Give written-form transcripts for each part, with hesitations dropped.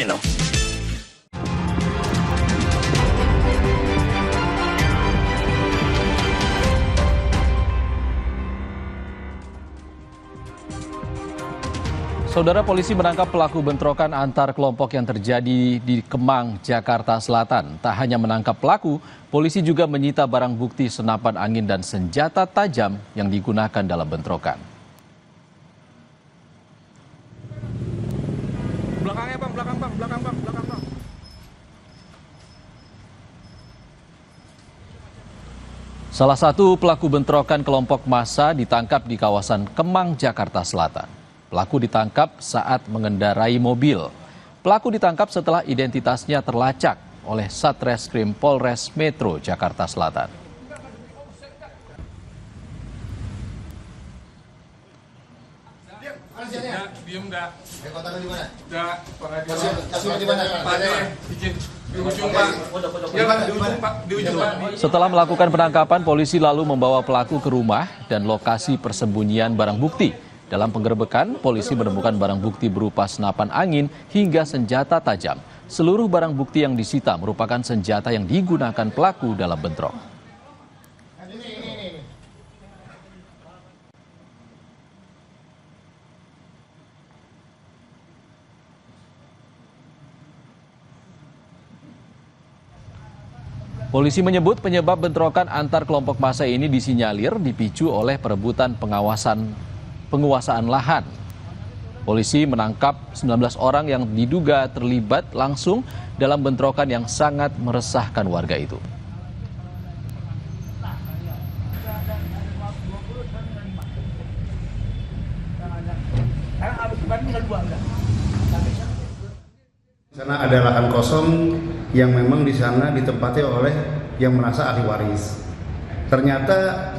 Filipino. Saudara, polisi menangkap pelaku bentrokan antar kelompok yang terjadi di Kemang, Jakarta Selatan. Tak hanya menangkap pelaku, polisi juga menyita barang bukti senapan angin dan senjata tajam yang digunakan dalam bentrokan. Belakangnya bang, belakang bang. Salah satu pelaku bentrokan kelompok massa ditangkap di kawasan Kemang, Jakarta Selatan. Pelaku ditangkap saat mengendarai mobil. Pelaku ditangkap setelah identitasnya terlacak oleh Satreskrim Polres Metro Jakarta Selatan. Diem dah. Kotaknya di mana? Dah, Kasih di mana? Di ujung Pak. Ya Pak, di ujung Pak. Setelah melakukan penangkapan, polisi lalu membawa pelaku ke rumah dan lokasi persembunyian barang bukti. Dalam penggerebekan, polisi menemukan barang bukti berupa senapan angin hingga senjata tajam. Seluruh barang bukti yang disita merupakan senjata yang digunakan pelaku dalam bentrok. Polisi menyebut penyebab bentrokan antar kelompok massa ini disinyalir dipicu oleh perebutan penguasaan lahan. Polisi menangkap 19 orang yang diduga terlibat langsung dalam bentrokan yang sangat meresahkan warga itu. Di sana ada lahan kosong yang memang di sana ditempati oleh yang merasa ahli waris. Ternyata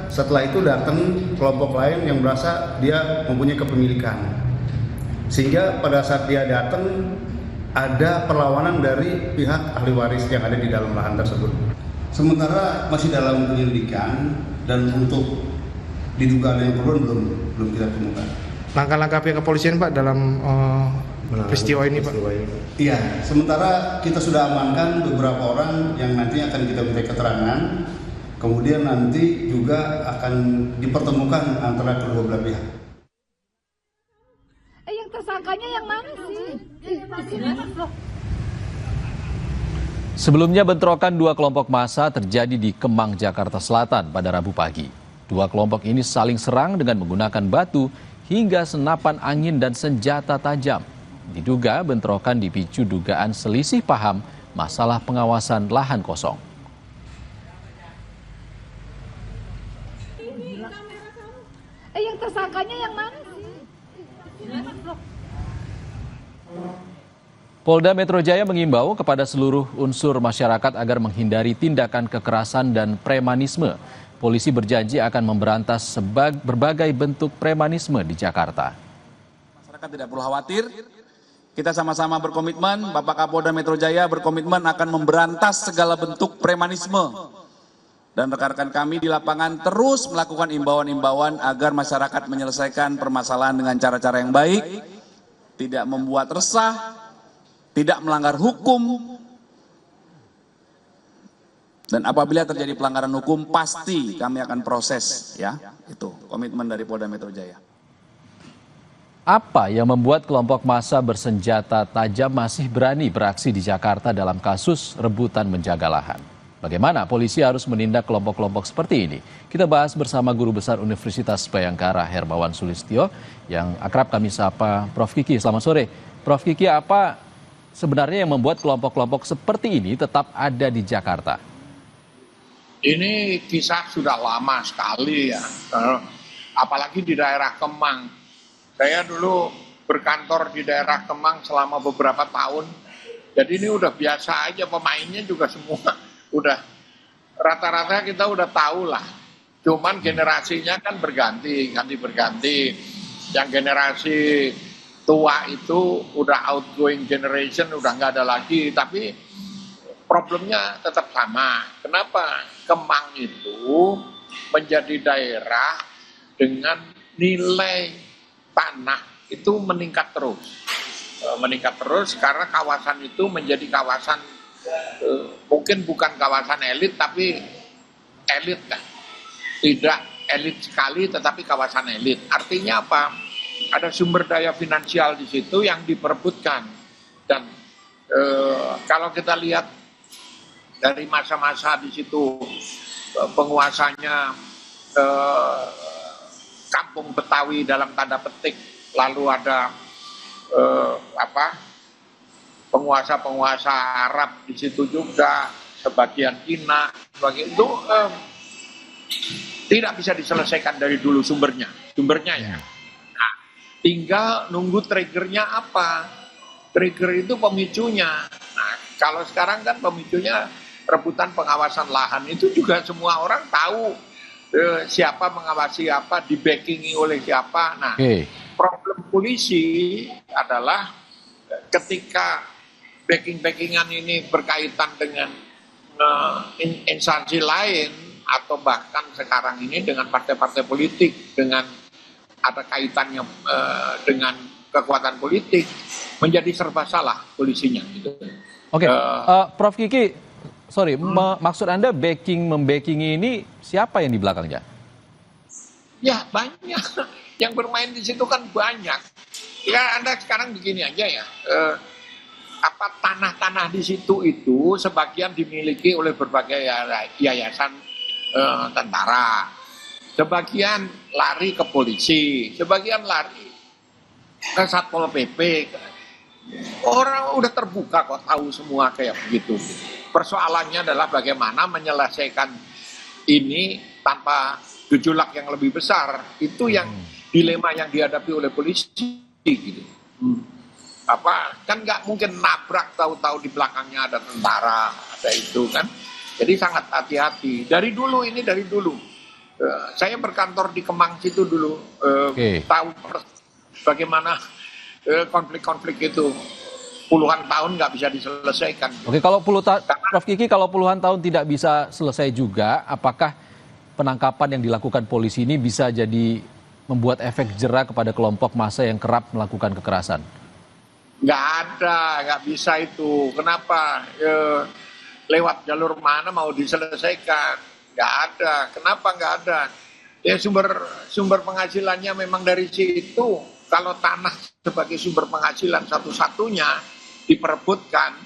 setelah itu datang kelompok lain yang merasa dia mempunyai kepemilikan. Sehingga pada saat dia datang ada perlawanan dari pihak ahli waris yang ada di dalam lahan tersebut. Sementara masih dalam penyelidikan dan untuk diduga ada yang belum kita temukan. Langkah-langkah pihak kepolisian Pak dalam peristiwa ini Pak? Iya, sementara kita sudah amankan beberapa orang yang nanti akan kita minta keterangan. Kemudian nanti juga akan dipertemukan antara kedua belah pihak. Yang tersangkanya yang mana sih? Sebelumnya bentrokan dua kelompok massa terjadi di Kemang, Jakarta Selatan pada Rabu pagi. Dua kelompok ini saling serang dengan menggunakan batu hingga senapan angin dan senjata tajam. Diduga bentrokan dipicu dugaan selisih paham masalah pengawasan lahan kosong. Yang tersangkanya yang mana sih? Polda Metro Jaya mengimbau kepada seluruh unsur masyarakat agar menghindari tindakan kekerasan dan premanisme. Polisi berjanji akan memberantas berbagai bentuk premanisme di Jakarta. Masyarakat tidak perlu khawatir. Kita sama-sama berkomitmen, Bapak Kapolda Metro Jaya berkomitmen akan memberantas segala bentuk premanisme. Dan rekan-rekan kami di lapangan terus melakukan imbauan-imbauan agar masyarakat menyelesaikan permasalahan dengan cara-cara yang baik, tidak membuat resah, tidak melanggar hukum, dan apabila terjadi pelanggaran hukum pasti kami akan proses, ya. Itu komitmen dari Polda Metro Jaya. Apa yang membuat kelompok massa bersenjata tajam masih berani beraksi di Jakarta dalam kasus rebutan menjaga lahan? Bagaimana polisi harus menindak kelompok-kelompok seperti ini? Kita bahas bersama Guru Besar Universitas Bhayangkara Hermawan Sulistyo yang akrab kami sapa Prof. Kiki. Selamat sore. Prof. Kiki, apa sebenarnya yang membuat kelompok-kelompok seperti ini tetap ada di Jakarta? Ini kisah sudah lama sekali ya, apalagi di daerah Kemang. Saya dulu berkantor di daerah Kemang selama beberapa tahun, jadi ini udah biasa aja, pemainnya juga semua udah rata-rata kita udah tahu lah. Cuman generasinya kan berganti. Yang generasi tua itu udah outgoing generation, udah nggak ada lagi. Tapi problemnya tetap sama. Kenapa? Kemang itu menjadi daerah dengan nilai tanah itu meningkat terus. meningkat terus karena kawasan itu menjadi kawasan mungkin bukan kawasan elit tapi elit kan. Tidak elit sekali tetapi kawasan elit. Artinya apa? Ada sumber daya finansial di situ yang diperebutkan. Dan kalau kita lihat dari masa-masa di situ penguasanya kampung Betawi dalam tanda petik, lalu ada penguasa-penguasa Arab di situ juga, sebagian Cina, sebagian itu tidak bisa diselesaikan dari dulu sumbernya ya. Nah, tinggal nunggu triggernya apa? Trigger itu pemicunya. Nah, kalau sekarang kan pemicunya rebutan pengawasan lahan, itu juga semua orang tahu siapa mengawasi apa, dibackingi oleh siapa. Nah, problem polisi adalah ketika backing-backingan ini berkaitan dengan instansi lain, atau bahkan sekarang ini dengan partai-partai politik, dengan ada kaitannya dengan kekuatan politik, menjadi serba salah polisinya. Gitu. Oke, Prof Kiki, sorry, maksud Anda membacking ini siapa yang di belakangnya? Ya banyak, yang bermain di situ kan banyak. Ya Anda sekarang begini aja ya, tanah-tanah di situ itu sebagian dimiliki oleh berbagai yayasan tentara, sebagian lari ke polisi, sebagian lari ke Satpol PP. Orang udah terbuka kok, tahu semua kayak begitu. Persoalannya adalah bagaimana menyelesaikan ini tanpa gejolak yang lebih besar. Itu yang dilema yang dihadapi oleh polisi gitu. Kan nggak mungkin nabrak tahu-tahu di belakangnya ada tentara, ada itu kan. Jadi sangat hati-hati. Dari dulu. Saya berkantor di Kemang situ dulu. Tahu bagaimana konflik-konflik itu. Puluhan tahun nggak bisa diselesaikan. Oke, kalau Prof Kiki, kalau puluhan tahun tidak bisa selesai juga, apakah penangkapan yang dilakukan polisi ini bisa jadi membuat efek jera kepada kelompok massa yang kerap melakukan kekerasan? Nggak bisa itu. Kenapa? Lewat jalur mana mau diselesaikan? Nggak ada. Kenapa nggak ada? Ya sumber penghasilannya memang dari situ. Kalau tanah sebagai sumber penghasilan satu-satunya diperebutkan,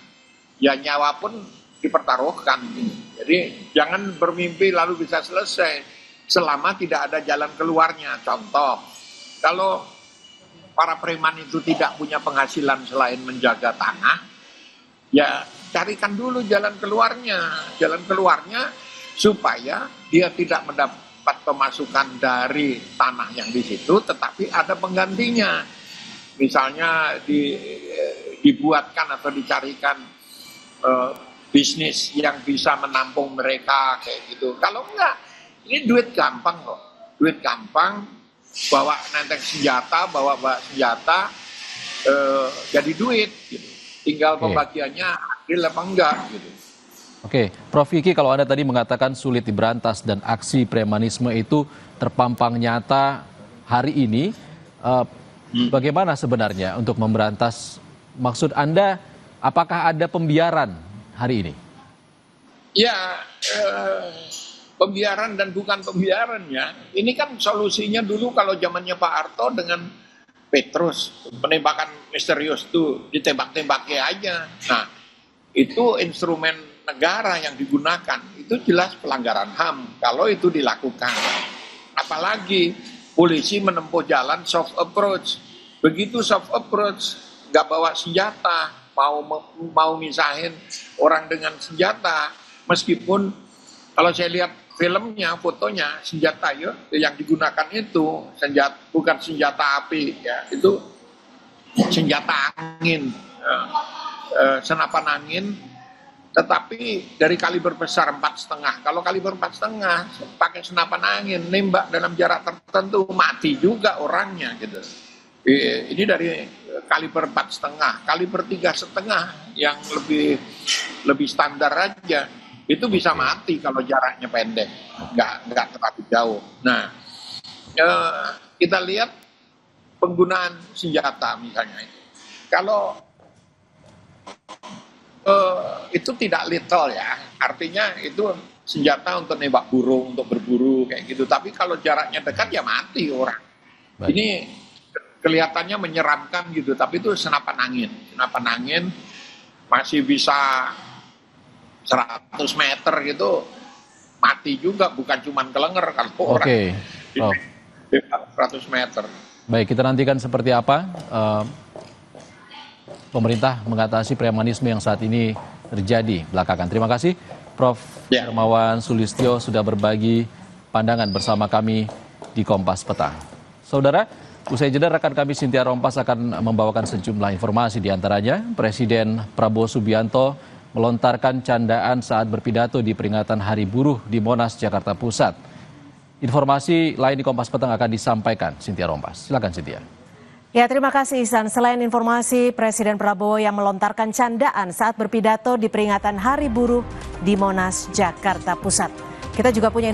ya nyawa pun dipertaruhkan. Jadi jangan bermimpi lalu bisa selesai selama tidak ada jalan keluarnya. Contoh, kalau para preman itu tidak punya penghasilan selain menjaga tanah, ya carikan dulu jalan keluarnya. Jalan keluarnya supaya dia tidak mendapat pemasukan dari tanah yang di situ, tetapi ada penggantinya. Misalnya dibuatkan atau dicarikan bisnis yang bisa menampung mereka kayak gitu. Kalau enggak, ini duit gampang kok. Duit gampang, bawa nenteng senjata, bawa senjata, jadi duit. Gitu. Tinggal pembagiannya adil apa enggak gitu. Oke, Prof Kiki, kalau Anda tadi mengatakan sulit diberantas dan aksi premanisme itu terpampang nyata hari ini, bagaimana sebenarnya untuk memberantas? Maksud Anda, apakah ada pembiaran hari ini? Ya, pembiaran dan bukan pembiaran ya. Ini kan solusinya dulu kalau zamannya Pak Harto dengan Petrus, penembakan misterius tuh ditembak-tembaknya aja. Nah, itu instrumen negara yang digunakan, itu jelas pelanggaran HAM kalau itu dilakukan. Apalagi polisi menempuh jalan soft approach. Begitu soft approach, nggak bawa senjata, mau misahin orang dengan senjata, meskipun kalau saya lihat filmnya, fotonya, senjata yang digunakan itu bukan senjata api, ya itu senjata angin, senapan angin, tetapi dari kaliber besar 4,5. Kalau kaliber 4,5 pakai senapan angin, nembak dalam jarak tertentu mati juga orangnya gitu. Ini dari kaliber 4,5, kaliber 3,5 yang lebih standar aja. Itu bisa mati kalau jaraknya pendek, nggak terlalu jauh. Nah, kita lihat penggunaan senjata misalnya itu. Kalau itu tidak lethal ya, artinya itu senjata untuk nembak burung, untuk berburu kayak gitu. Tapi kalau jaraknya dekat ya mati orang. Baik. Ini kelihatannya menyeramkan gitu, tapi itu senapan angin. Senapan angin masih bisa 100 meter gitu, mati juga, bukan cuma kelenger kalau orang. Oke, Prof. 100 meter. Baik, kita nantikan seperti apa pemerintah mengatasi premanisme yang saat ini terjadi belakangan. Terima kasih Prof. Ya. Hermawan Sulistyo sudah berbagi pandangan bersama kami di Kompas Petang. Saudara, usai jeda rekan kami Cynthia Rompas akan membawakan sejumlah informasi, diantaranya Presiden Prabowo Subianto melontarkan candaan saat berpidato di peringatan Hari Buruh di Monas, Jakarta Pusat. Informasi lain di Kompas Petang akan disampaikan Cynthia Rompas. Silakan Cynthia. Ya, terima kasih Ihsan. Selain informasi Presiden Prabowo yang melontarkan candaan saat berpidato di peringatan Hari Buruh di Monas, Jakarta Pusat, kita juga punya